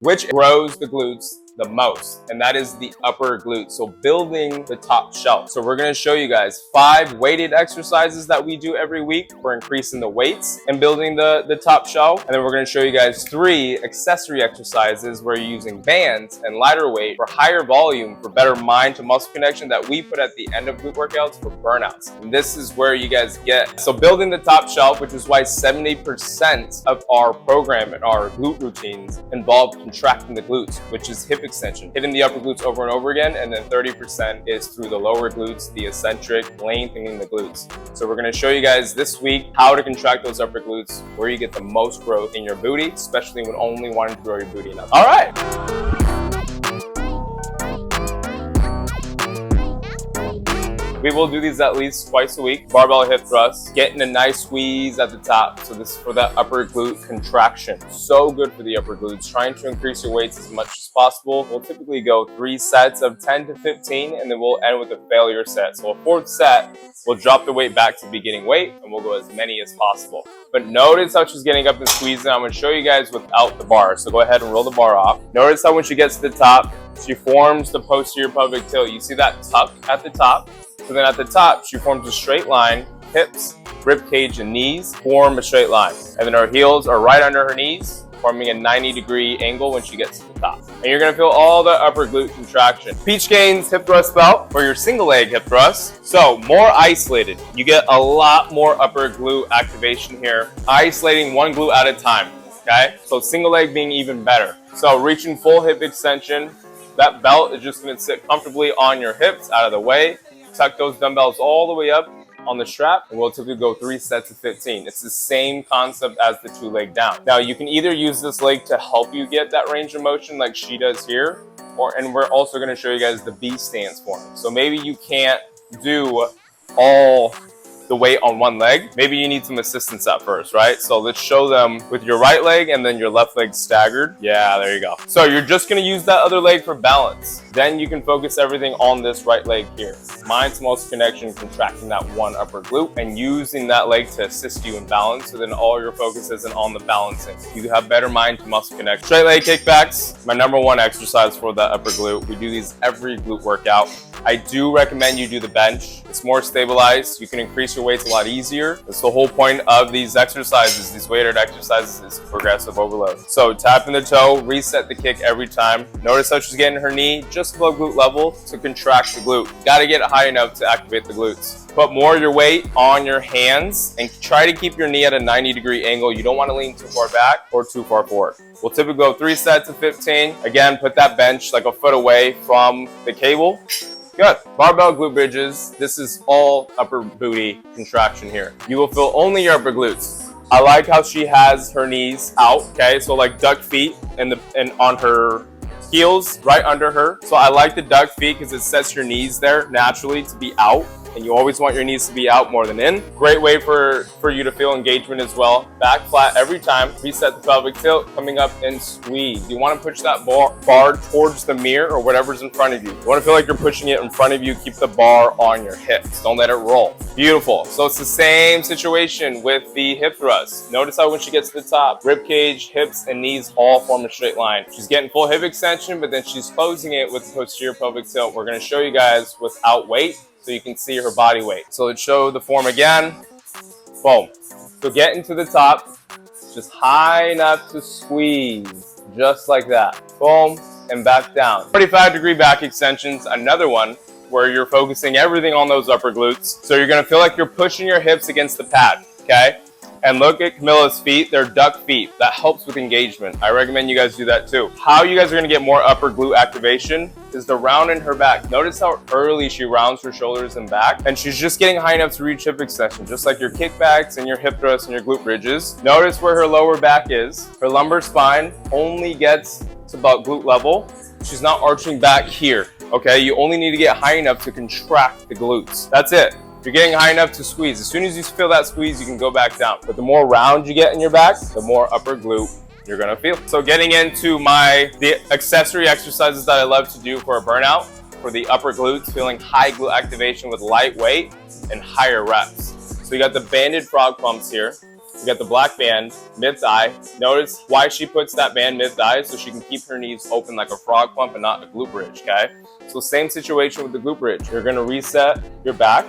which grows the glutes the most, and that is the upper glute. So building the top shelf. So we're going to show you guys 5 weighted exercises that we do every week for increasing the weights and building the top shelf. And then we're going to show you guys 3 accessory exercises where you're using bands and lighter weight for higher volume for better mind to muscle connection that we put at the end of glute workouts for burnouts. And this is where you guys get. So building the top shelf, which is why 70% of our program and our glute routines involve contracting the glutes, which is hip extension, hitting the upper glutes over and over again, and then 30% is through the lower glutes, the eccentric, lengthening the glutes. So we're going to show you guys this week how to contract those upper glutes, where you get the most growth in your booty, especially when only wanting to grow your booty enough. All right. We will do these at least twice a week. Barbell hip thrusts, getting a nice squeeze at the top. So this is for that upper glute contraction. So good for the upper glutes. Trying to increase your weights as much as possible. We'll typically go 3 sets of 10 to 15, and then we'll end with a failure set. So a 4th set, we'll drop the weight back to beginning weight, and we'll go as many as possible. But notice how she's getting up and squeezing. I'm going to show you guys without the bar. So go ahead and roll the bar off. Notice how when she gets to the top, she forms the posterior pelvic tilt. You see that tuck at the top? So then at the top, she forms a straight line, hips, rib cage, and knees form a straight line. And then her heels are right under her knees, forming a 90-degree angle when she gets to the top. And you're gonna feel all the upper glute contraction. Peach Gains hip thrust belt for your single leg hip thrust. So more isolated. You get a lot more upper glute activation here, isolating one glute at a time, okay? So single leg being even better. So reaching full hip extension, that belt is just gonna sit comfortably on your hips, out of the way. Tuck those dumbbells all the way up on the strap, and we'll typically go 3 sets of 15. It's the same concept as the 2-leg down. Now you can either use this leg to help you get that range of motion like she does here, and we're also going to show you guys the B stance form. So maybe you can't do all the weight on one leg. Maybe you need some assistance at first, right? So let's show them with your right leg and then your left leg staggered. Yeah, there you go. So you're just gonna use that other leg for balance. Then you can focus everything on this right leg here. Mind to muscle connection, contracting that one upper glute and using that leg to assist you in balance. So then all your focus isn't on the balancing. You have better mind to muscle connection. Straight leg kickbacks, my #1 exercise for that upper glute. We do these every glute workout. I do recommend you do the bench. It's more stabilized. You can increase your weights a lot easier. That's the whole point of these exercises, these weighted exercises, is progressive overload. So tapping the toe, reset the kick every time. Notice how she's getting her knee just below glute level to contract the glute. Got to get it high enough to activate the glutes. Put more of your weight on your hands and try to keep your knee at a 90-degree angle. You don't want to lean too far back or too far forward. We'll typically go 3 sets of 15. Again, put that bench like a foot away from the cable. Good. Barbell glute bridges. This is all upper booty contraction here. You will feel only your upper glutes. I like how she has her knees out, okay? So like duck feet and on her heels right under her. So I like the duck feet because it sets your knees there naturally to be out. And you always want your knees to be out more than in. Great way for you to feel engagement as well. Back flat every time. Reset the pelvic tilt, coming up and squeeze. You want to push that bar towards the mirror or whatever's in front of you. You want to feel like you're pushing it in front of you. Keep the bar on your hips. Don't let it roll. Beautiful. So it's the same situation with the hip thrust. Notice how when she gets to the top, rib cage, hips, and knees all form a straight line. She's getting full hip extension, but then she's closing it with the posterior pelvic tilt. We're going to show you guys without weight, so you can see her body weight. So let's show the form again. Boom. So getting to the top, just high enough to squeeze, just like that. Boom, and back down. 45-degree back extensions, another one where you're focusing everything on those upper glutes. So you're gonna feel like you're pushing your hips against the pad, okay? And look at Camilla's feet, they're duck feet. That helps with engagement. I recommend you guys do that too. How you guys are gonna get more upper glute activation is the round in her back. Notice how early she rounds her shoulders and back, and she's just getting high enough to reach hip extension, just like your kickbacks and your hip thrusts and your glute bridges. Notice where her lower back is. Her lumbar spine only gets to about glute level. She's not arching back here, okay? You only need to get high enough to contract the glutes. That's it. You're getting high enough to squeeze. As soon as you feel that squeeze, you can go back down. But the more round you get in your back, the more upper glute you're gonna feel. So getting into the accessory exercises that I love to do for a burnout, for the upper glutes, feeling high glute activation with light weight and higher reps. So you got the banded frog pumps here. We got the black band, mid-thigh. Notice why she puts that band mid-thigh, so she can keep her knees open like a frog pump and not a glute bridge, okay? So same situation with the glute bridge. You're gonna reset your back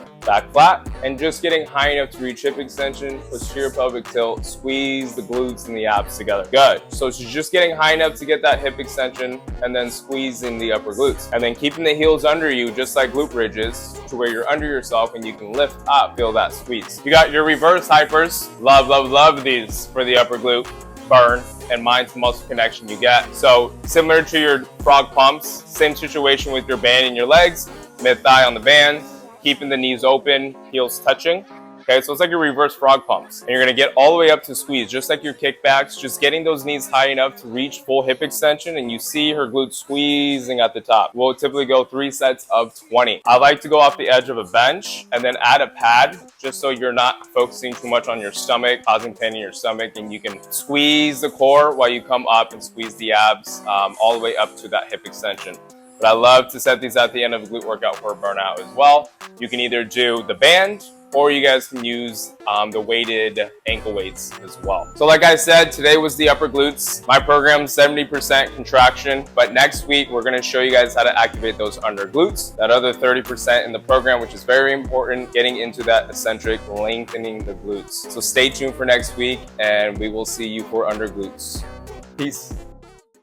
flat, and just getting high enough to reach hip extension, posterior pelvic tilt, squeeze the glutes and the abs together. Good. So she's just getting high enough to get that hip extension and then squeezing the upper glutes. And then keeping the heels under you, just like glute bridges, to where you're under yourself and you can lift up, feel that squeeze. You got your reverse hypers. Love, love, love these for the upper glute burn and mind to muscle connection you get. So similar to your frog pumps, same situation with your band in your legs, mid-thigh on the band, keeping the knees open, heels touching. Okay, so it's like your reverse frog pumps. And you're gonna get all the way up to squeeze, just like your kickbacks, just getting those knees high enough to reach full hip extension, and you see her glutes squeezing at the top. We'll typically go 3 sets of 20. I like to go off the edge of a bench and then add a pad, just so you're not focusing too much on your stomach, causing pain in your stomach, and you can squeeze the core while you come up and squeeze the abs all the way up to that hip extension. But I love to set these at the end of a glute workout for a burnout as well. You can either do the band, or you guys can use the weighted ankle weights as well. So like I said, today was the upper glutes. My program, 70% contraction, but next week we're gonna show you guys how to activate those under glutes, that other 30% in the program, which is very important, getting into that eccentric, lengthening the glutes. So stay tuned for next week, and we will see you for under glutes. Peace.